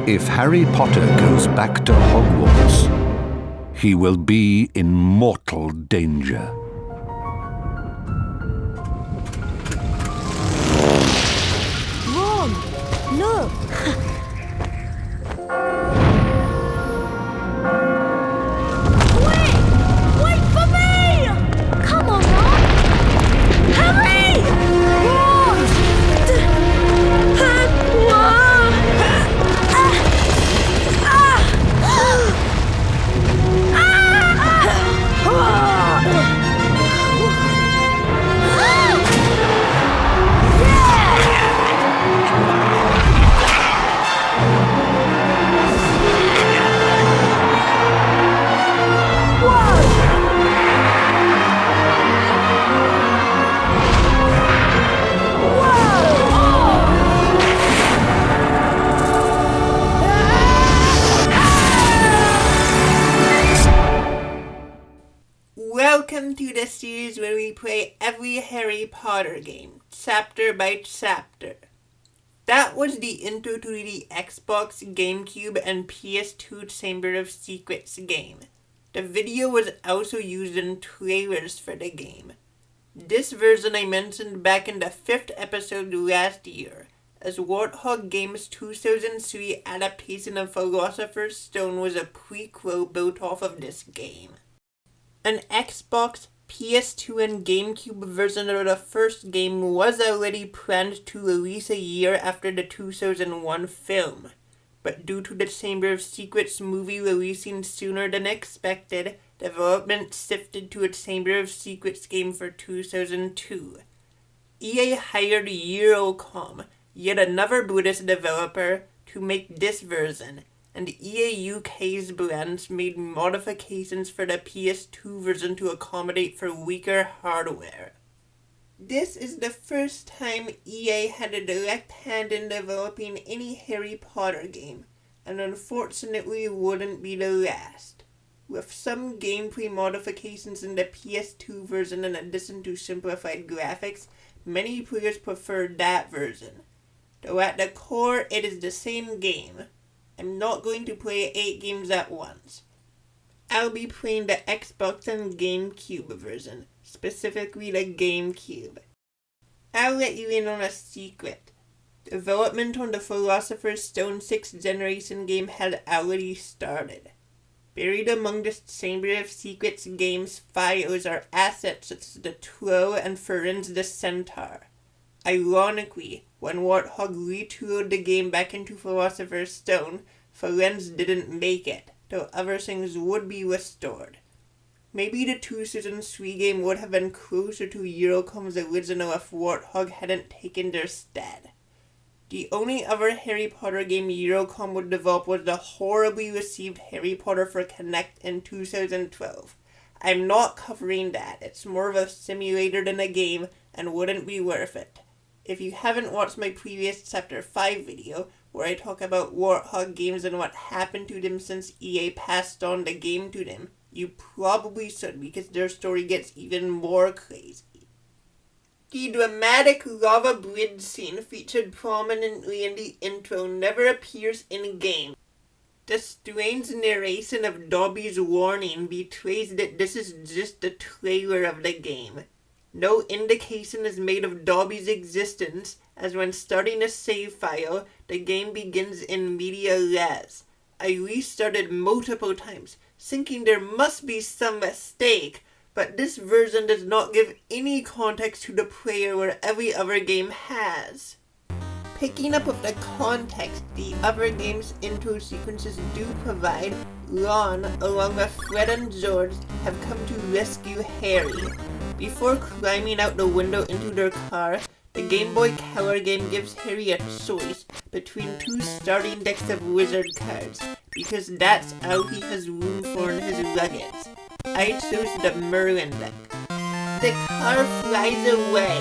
If Harry Potter goes back to Hogwarts, he will be in mortal danger. Ron, look! Wait for me! Come on, Ron! Hurry! Ron! Welcome to the series where we play every Harry Potter game, chapter by chapter. That was the intro to the Xbox, GameCube, and PS2 Chamber of Secrets game. The video was also used in trailers for the game. This version I mentioned back in the 5th episode last year, as Warthog Games' 2003 adaptation of Philosopher's Stone was a prequel built off of this game. An Xbox, PS2, and GameCube version of the first game was already planned to release a year after the 2001 film, but due to the Chamber of Secrets movie releasing sooner than expected, development shifted to a Chamber of Secrets game for 2002. EA hired Eurocom, yet another British developer, to make this version, and EA UK's branch made modifications for the PS2 version to accommodate for weaker hardware. This is the first time EA had a direct hand in developing any Harry Potter game, and unfortunately wouldn't be the last. With some gameplay modifications in the PS2 version in addition to simplified graphics, many players preferred that version. Though at the core it is the same game. I'm not going to play 8 games at once. I'll be playing the Xbox and GameCube version, specifically the GameCube. I'll let you in on a secret. Development on the Philosopher's Stone 6th generation game had already started. Buried among the Chamber of Secrets game's files are assets such as the Troll and Firenze the Centaur. Ironically, when Warthog retooled the game back into Philosopher's Stone, Firenze didn't make it, though other things would be restored. Maybe the 2003 game would have been closer to Eurocom's original if Warthog hadn't taken their stead. The only other Harry Potter game Eurocom would develop was the horribly received Harry Potter for Kinect in 2012. I'm not covering that, it's more of a simulator than a game and wouldn't be worth it. If you haven't watched my previous Chapter 5 video, where I talk about Warthog Games and what happened to them since EA passed on the game to them, you probably should because their story gets even more crazy. The dramatic lava bridge scene featured prominently in the intro never appears in-game. The strange narration of Dobby's warning betrays that this is just the trailer of the game. No indication is made of Dobby's existence, as when starting a save file, the game begins in media res. I restarted multiple times, thinking there must be some mistake, but this version does not give any context to the player where every other game has. Picking up with the context the other game's intro sequences do provide, Ron, along with Fred and George, have come to rescue Harry. Before climbing out the window into their car, the Game Boy Color game gives Harry a choice between 2 starting decks of wizard cards, because that's all he has room for in his luggage. I chose the Merlin deck. The car flies away,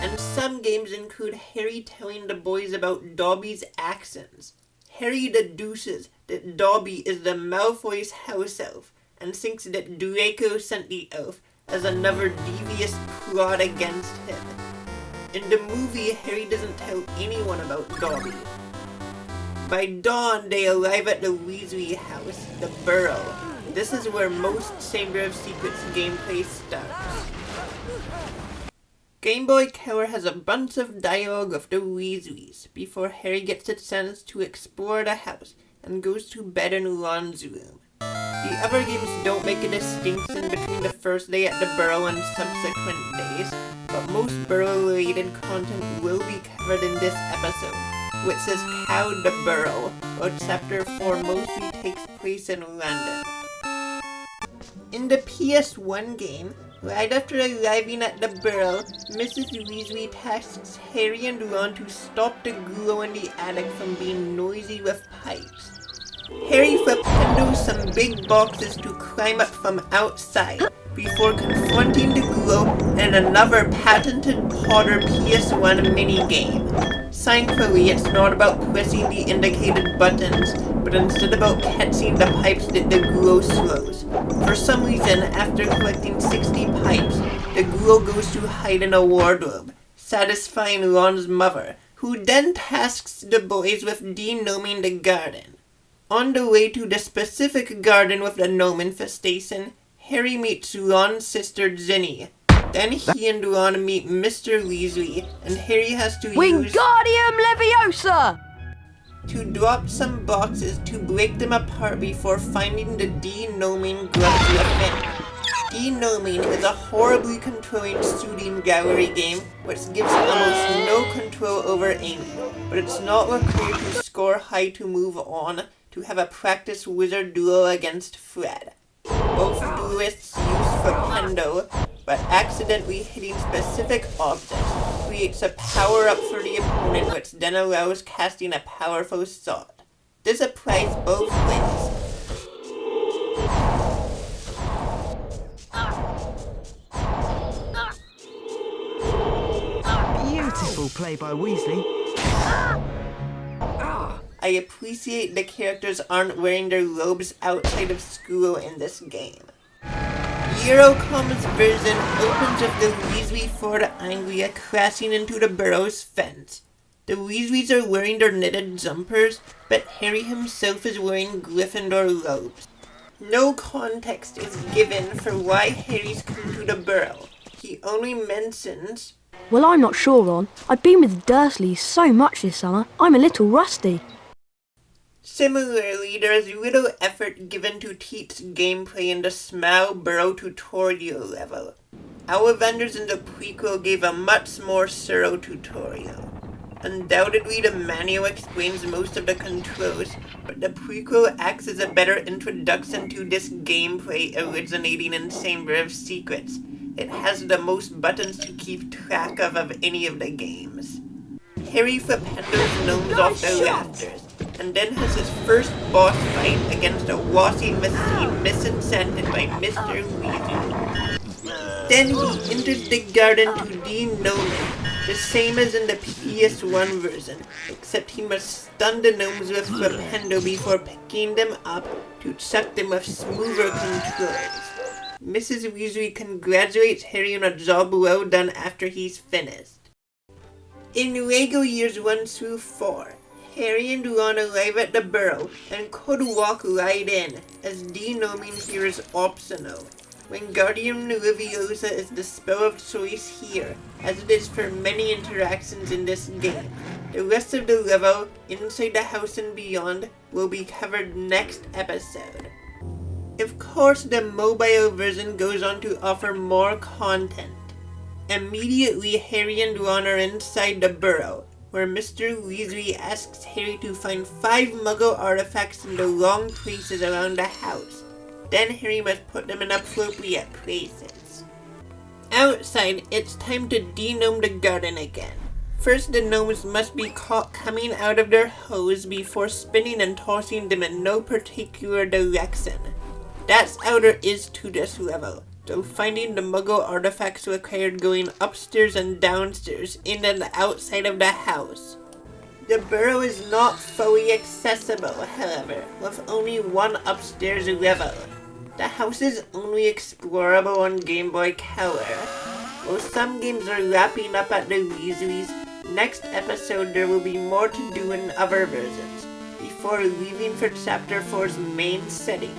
and some games include Harry telling the boys about Dobby's actions. Harry deduces that Dobby is the Malfoy's house elf, and thinks that Draco sent the elf as another devious plot against him. In the movie, Harry doesn't tell anyone about Dobby. By dawn, they arrive at the Weasley house, the Burrow. This is where most Chamber of Secrets gameplay starts. Game Boy Color has a bunch of dialogue of the Weasleys before Harry gets a chance to explore the house and goes to bed in Ron's room. The other games don't make a distinction between the first day at the Burrow and subsequent days, but most Burrow-related content will be covered in this episode, which is How the Burrow, while Chapter 4 mostly takes place in London. In the PS1 game, right after arriving at the Burrow, Mrs. Weasley tasks Harry and Ron to stop the ghoul in the attic from being noisy with pipes. Harry flippendos some big boxes to climb up from outside before confronting the ghoul in another patented Potter PS1 minigame. Thankfully, it's not about pressing the indicated buttons, but instead about catching the pipes that the ghoul slows. For some reason, after collecting 60 pipes, the ghoul goes to hide in a wardrobe, satisfying Ron's mother, who then tasks the boys with denoming the garden. On the way to the specific garden with the gnome infestation, Harry meets Ron's sister Ginny. Then he and Ron meet Mr. Weasley, and Harry has to use Wingardium Leviosa! to drop some boxes to break them apart before finding the denoming gloves within. Denoming is a horribly controlling shooting gallery game which gives almost no control over aiming, but it's not required to score high to move on to have a practice wizard duel against Fred. Both duelists use flipendo, but accidentally hitting specific objects creates a power-up for the opponent which then allows casting a powerful shot. This applies both ways. Beautiful play by Weasley. I appreciate the characters aren't wearing their robes outside of school in this game. Eurocom's version opens with the Weasley Fort Anglia crashing into the Burrow's fence. The Weasleys are wearing their knitted jumpers, but Harry himself is wearing Gryffindor robes. No context is given for why Harry's come to the Burrow. He only mentions, Well, I'm not sure, Ron. I've been with the Dursleys so much this summer, I'm a little rusty. Similarly, there is little effort given to teach gameplay in the small Burrow tutorial level. Our vendors in the prequel gave a much more thorough tutorial. Undoubtedly, the manual explains most of the controls, but the prequel acts as a better introduction to this gameplay originating in Chamber of Secrets. It has the most buttons to keep track of any of the games. Harry flipendos gnomes off the rafters, and then has his first boss fight against a washing machine misenchanted by Mr. Weasley. Then he enters the garden to denome it, the same as in the PS1 version, except he must stun the gnomes with flipendo before picking them up to chuck them with smoother controls. Mrs. Weasley congratulates Harry on a job well done after he's finished. In Lego Years 1 through 4, Harry and Ron arrive at the Burrow and could walk right in, as denoming here is optional. Wingardium Leviosa is the spell of choice here, as it is for many interactions in this game. The rest of the level, inside the house and beyond, will be covered next episode. Of course, the mobile version goes on to offer more content. Immediately, Harry and Ron are inside the Burrow, where Mr. Weasley asks Harry to find 5 Muggle artifacts in the wrong places around the house. Then Harry must put them in appropriate places. Outside, it's time to denome the garden again. First, the gnomes must be caught coming out of their hose before spinning and tossing them in no particular direction. That's how there is to this level, though finding the Muggle artifacts required going upstairs and downstairs, in and outside of the house. The Burrow is not fully accessible, however, with only one upstairs level. The house is only explorable on Game Boy Color. While some games are wrapping up at the Weasleys, next episode there will be more to do in other versions. before leaving for Chapter 4's main city.